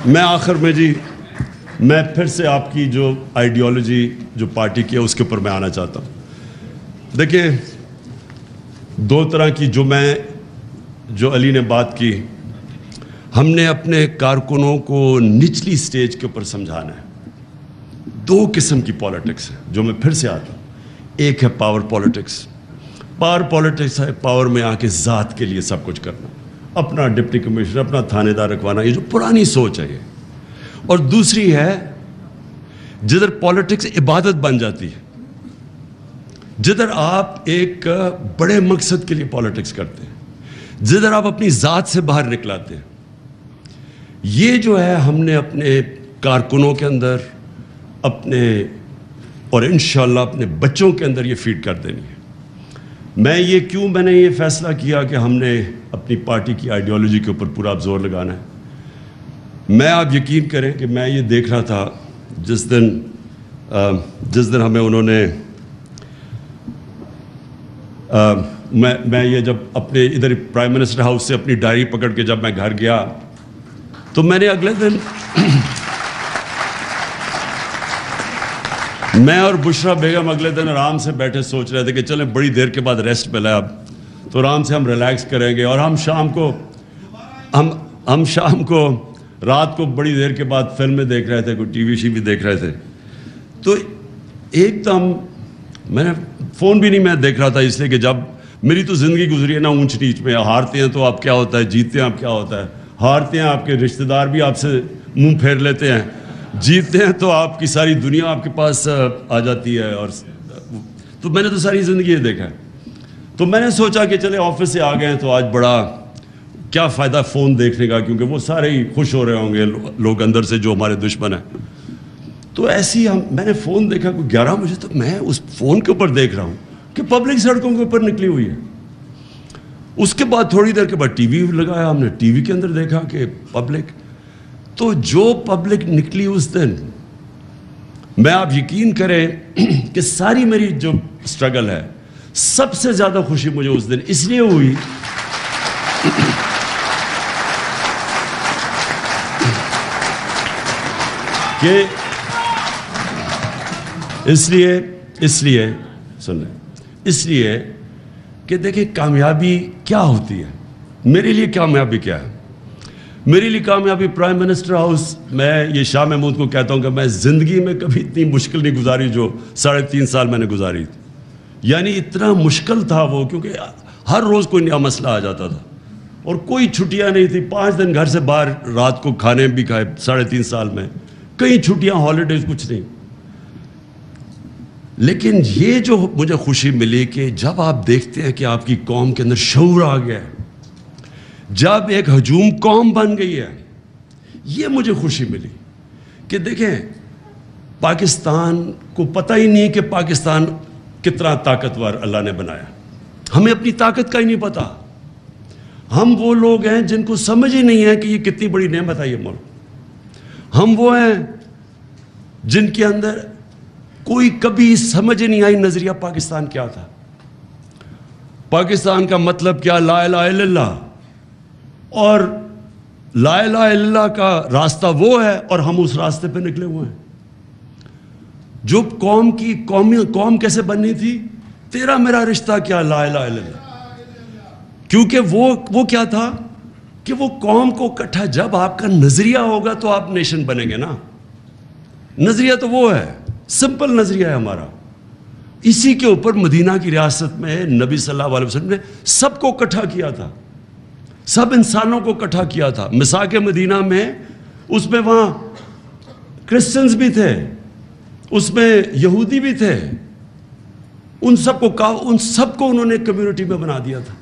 میں آخر میں جی، میں پھر سے آپ کی جو آئیڈیالوجی جو پارٹی کی ہے اس کے اوپر میں آنا چاہتا ہوں. دیکھیں 2 طرح کی جو علی نے بات کی، ہم نے اپنے کارکنوں کو نچلی سٹیج کے اوپر سمجھانا ہے. 2 قسم کی پالیٹکس ہے جو میں پھر سے آتا ہوں. ایک ہے پاور پالیٹکس. پاور پالیٹکس ہے پاور میں آ کے ذات کے لیے سب کچھ کرنا، اپنا ڈپٹی کمشنر، اپنا تھانے دار رکھوانا، یہ جو پرانی سوچ ہے یہ. اور دوسری ہے جدھر پالیٹکس عبادت بن جاتی ہے، جدھر آپ ایک بڑے مقصد کے لیے پالیٹکس کرتے ہیں، جدھر آپ اپنی ذات سے باہر نکلاتے ہیں. یہ جو ہے ہم نے اپنے کارکنوں کے اندر اور انشاءاللہ اپنے بچوں کے اندر یہ فیڈ کر دینی ہے. میں نے یہ فیصلہ کیا کہ ہم نے اپنی پارٹی کی آئیڈیالوجی کے اوپر پورا زور لگانا ہے. میں آپ یقین کریں کہ میں یہ دیکھ رہا تھا جس دن ہمیں انہوں نے میں یہ جب اپنے ادھر پرائم منسٹر ہاؤس سے اپنی ڈائری پکڑ کے جب میں گھر گیا تو میں نے اگلے دن میں اور بشرا بیگم اگلے دن آرام سے بیٹھے سوچ رہے تھے کہ چلیں بڑی دیر کے بعد ریسٹ ملا ہے اب تو آرام سے ہم ریلیکس کریں گے, اور ہم شام کو رات کو بڑی دیر کے بعد فلمیں دیکھ رہے تھے, کوئی ٹی وی بھی دیکھ رہے تھے. تو ایک دم میں نے فون بھی نہیں میں دیکھ رہا تھا, اس لیے کہ جب میری تو زندگی گزری ہے نا اونچ نیچ میں, ہارتے ہیں تو آپ کیا ہوتا ہے, جیتتے ہیں آپ کیا ہوتا ہے, ہارتے ہیں آپ کے رشتہ دار بھی آپ سے منہ پھیر لیتے ہیں, جیتتے ہیں تو آپ کی ساری دنیا آپ کے پاس آ جاتی ہے. اور تو میں نے تو ساری زندگی یہ دیکھا ہے. تو میں نے سوچا کہ چلے آفس سے آ گئے ہیں تو آج بڑا کیا فائدہ فون دیکھنے کا, کیونکہ وہ سارے ہی خوش ہو رہے ہوں گے لوگ اندر سے جو ہمارے دشمن ہیں. تو ایسے ہی میں نے فون دیکھا کوئی 11 بجے, تو میں اس فون کے اوپر دیکھ رہا ہوں کہ پبلک سڑکوں کے اوپر نکلی ہوئی ہے. اس کے بعد تھوڑی دیر کے بعد ٹی وی لگایا, ہم نے ٹی وی کے اندر دیکھا کہ پبلک, تو جو پبلک نکلی اس دن, میں آپ یقین کریں کہ ساری میری جو اسٹرگل ہے سب سے زیادہ خوشی مجھے اس دن اس لیے ہوئی کہ اس لیے کہ دیکھیں کامیابی کیا ہوتی ہے. میرے لیے کامیابی کیا ہے؟ میرے لیے کامیابی پرائم منسٹر ہاؤس. میں یہ شاہ محمود کو کہتا ہوں کہ میں زندگی میں کبھی اتنی مشکل نہیں گزاری جو 3.5 سال میں نے گزاری تھی. یعنی اتنا مشکل تھا وہ, کیونکہ ہر روز کوئی نیا مسئلہ آ جاتا تھا اور کوئی چھٹیاں نہیں تھی. 5 دن گھر سے باہر رات کو کھانے بھی کھائے 3.5 سال میں, کئی چھٹیاں ہالیڈیز کچھ نہیں. لیکن یہ جو مجھے خوشی ملی کہ جب آپ دیکھتے ہیں کہ آپ کی قوم کے اندر شعور آ گیا ہے, جب ایک ہجوم قوم بن گئی ہے, یہ مجھے خوشی ملی کہ دیکھیں پاکستان کو پتہ ہی نہیں کہ پاکستان کتنا طاقتور اللہ نے بنایا. ہمیں اپنی طاقت کا ہی نہیں پتا. ہم وہ لوگ ہیں جن کو سمجھ ہی نہیں ہے کہ یہ کتنی بڑی نعمت ہے یہ ملک. ہم وہ ہیں جن کے اندر کوئی کبھی سمجھ نہیں آئی نظریہ پاکستان کیا تھا. پاکستان کا مطلب کیا؟ لا الہ الا اللہ. اور لا الہ الا اللہ کا راستہ وہ ہے اور ہم اس راستے پہ نکلے ہوئے ہیں. جو قوم کیسے بننی تھی؟ تیرا میرا رشتہ کیا؟ لا الہ الا اللہ. کیونکہ وہ کیا تھا کہ وہ قوم کو اکٹھا, جب آپ کا نظریہ ہوگا تو آپ نیشن بنیں گے نا. نظریہ تو وہ ہے, سمپل نظریہ ہے ہمارا. اسی کے اوپر مدینہ کی ریاست میں نبی صلی اللہ علیہ وسلم نے سب کو اکٹھا کیا تھا, سب انسانوں کو اکٹھا کیا تھا. مساق مدینہ میں, اس میں وہاں کرسچنز بھی تھے, اس میں یہودی بھی تھے, ان سب کو انہوں نے کمیونٹی میں بنا دیا تھا,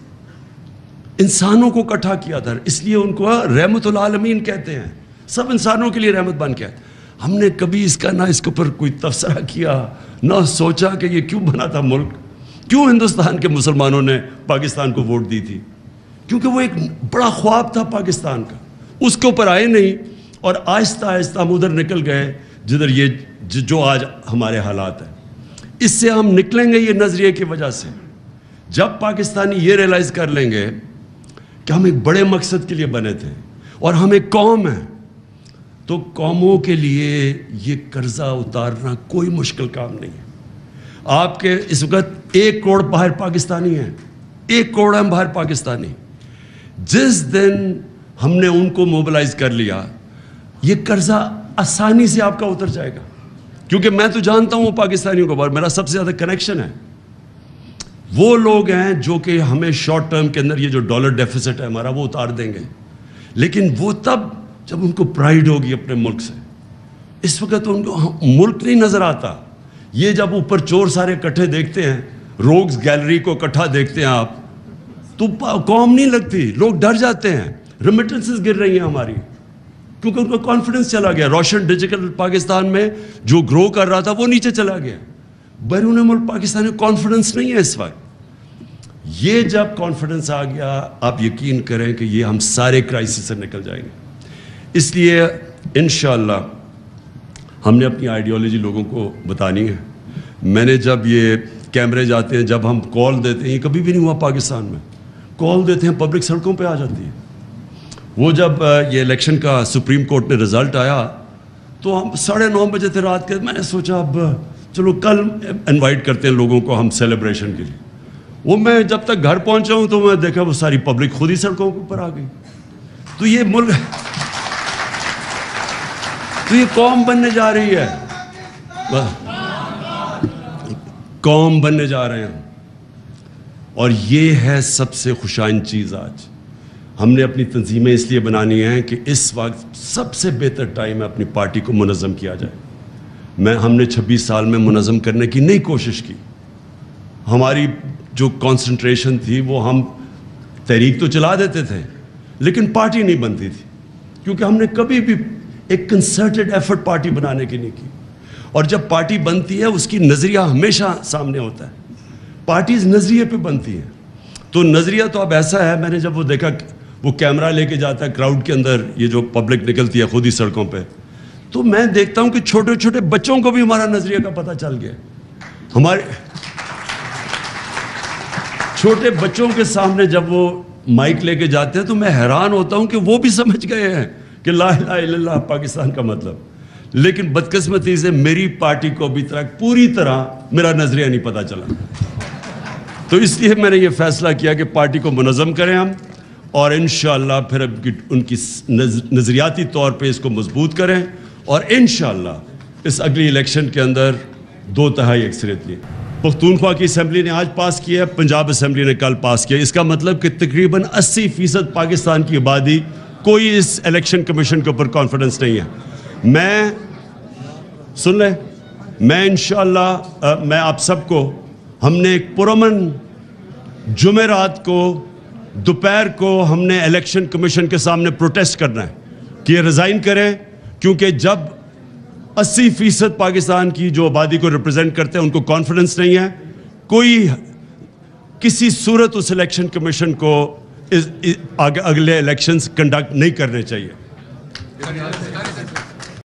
انسانوں کو اکٹھا کیا تھا. اس لیے ان کو رحمت العالمین کہتے ہیں, سب انسانوں کے لیے رحمت بن کے. ہم نے کبھی اس کا نہ اس کے اوپر کوئی تبصرہ کیا, نہ سوچا کہ یہ کیوں بنا تھا ملک, کیوں ہندوستان کے مسلمانوں نے پاکستان کو ووٹ دی تھی. کیونکہ وہ ایک بڑا خواب تھا پاکستان کا, اس کے اوپر آئے نہیں, اور آہستہ آہستہ ہم ادھر نکل گئے جدھر یہ جو آج ہمارے حالات ہیں. اس سے ہم نکلیں گے یہ نظریے کی وجہ سے, جب پاکستانی یہ ریلائز کر لیں گے کہ ہم ایک بڑے مقصد کے لیے بنے تھے اور ہم ایک قوم ہیں. تو قوموں کے لیے یہ قرضہ اتارنا کوئی مشکل کام نہیں ہے. آپ کے اس وقت 1 کروڑ باہر پاکستانی ہیں, 1 کروڑ ہیں باہر پاکستانی. جس دن ہم نے ان کو موبلائز کر لیا, یہ قرضہ آسانی سے آپ کا اتر جائے گا. کیونکہ میں تو جانتا ہوں پاکستانیوں کو, میرا سب سے زیادہ کنیکشن ہے. وہ لوگ ہیں جو کہ ہمیں شارٹ ٹرم کے اندر یہ جو ڈالر ڈیفیسٹ ہے ہمارا وہ اتار دیں گے, لیکن وہ تب جب ان کو پرائیڈ ہوگی اپنے ملک سے. اس وقت ان کو ملک نہیں نظر آتا. یہ جب اوپر چور سارے اکٹھے دیکھتے ہیں, روگز گیلری کو اکٹھا دیکھتے ہیں آپ, تو قوم نہیں لگتی, لوگ ڈر جاتے ہیں. ریمیٹنسز گر رہی ہیں ہماری, کیونکہ ان کو کانفیڈنس چلا گیا. روشن ڈیجیٹل پاکستان میں جو گرو کر رہا تھا وہ نیچے چلا گیا. بیرون ملک پاکستان میں کانفیڈنس نہیں ہے اس وقت. یہ جب کانفیڈنس آ گیا, آپ یقین کریں کہ یہ ہم سارے کرائسس سے نکل جائیں گے. اس لیے انشاءاللہ ہم نے اپنی آئیڈیالوجی لوگوں کو بتانی ہے. میں نے جب یہ کیمرے جاتے ہیں, جب ہم کال دیتے ہیں, یہ کبھی بھی نہیں ہوا پاکستان میں, کال دیتے ہیں پبلک سڑکوں پہ آ جاتی ہے. وہ جب یہ الیکشن کا سپریم کورٹ نے رزلٹ آیا تو ہم 9:30 بجے تھے رات کے. میں نے سوچا اب چلو کل انوائٹ کرتے ہیں لوگوں کو ہم سیلیبریشن کے لیے. وہ میں جب تک گھر پہنچا ہوں تو میں دیکھا وہ ساری پبلک خود ہی سڑکوں کے اوپر آ گئی. تو یہ ملک، تو یہ قوم بننے جا رہی ہے، قوم بننے جا رہے ہیں. اور یہ ہے سب سے خوشائن چیز. آج ہم نے اپنی تنظیمیں اس لیے بنانی ہیں کہ اس وقت سب سے بہتر ٹائم ہے اپنی پارٹی کو منظم کیا جائے. ہم نے 26 سال میں منظم کرنے کی نہیں کوشش کی. ہماری جو کانسنٹریشن تھی وہ ہم تحریک تو چلا دیتے تھے لیکن پارٹی نہیں بنتی تھی، کیونکہ ہم نے کبھی بھی ایک کنسرٹڈ ایفرٹ پارٹی بنانے کی نہیں کی. اور جب پارٹی بنتی ہے اس کی نظریہ ہمیشہ سامنے ہوتا ہے. پارٹیز نظریے پہ بنتی ہیں. تو نظریہ تو اب ایسا ہے، میں نے جب وہ دیکھا وہ کیمرہ لے کے جاتا ہے کراؤڈ کے اندر، یہ جو پبلک نکلتی ہے خود ہی سڑکوں پہ، تو میں دیکھتا ہوں کہ چھوٹے چھوٹے بچوں کو بھی ہمارا نظریہ کا پتہ چل گیا. ہمارے چھوٹے بچوں کے سامنے جب وہ مائک لے کے جاتے ہیں تو میں حیران ہوتا ہوں کہ وہ بھی سمجھ گئے ہیں کہ لا الہ الا اللہ پاکستان کا مطلب. لیکن بدقسمتی سے میری پارٹی کو ابھی تک پوری طرح میرا نظریہ نہیں پتہ چلا. تو اس لیے میں نے یہ فیصلہ کیا کہ پارٹی کو منظم کریں ہم، اور انشاءاللہ پھر ان کی نظریاتی طور پہ اس کو مضبوط کریں، اور انشاءاللہ اس اگلی الیکشن کے اندر 2/3 اکثریت لی. پختونخوا کی اسمبلی نے آج پاس کیا، پنجاب اسمبلی نے کل پاس کیا. اس کا مطلب کہ تقریباً 80% پاکستان کی آبادی کوئی اس الیکشن کمیشن کے اوپر کانفیڈنس نہیں ہے. میں سن لیں، میں انشاءاللہ میں آپ سب کو، ہم نے ایک پرامن جمعرات کو دوپہر کو ہم نے الیکشن کمیشن کے سامنے پروٹیسٹ کرنا ہے کہ یہ ریزائن کریں، کیونکہ جب 80% پاکستان کی جو آبادی کو ریپرزینٹ کرتے ہیں ان کو کانفیڈنس نہیں ہے، کوئی کسی صورت اس الیکشن کمیشن کو اگلے الیکشنز کنڈکٹ نہیں کرنے چاہیے.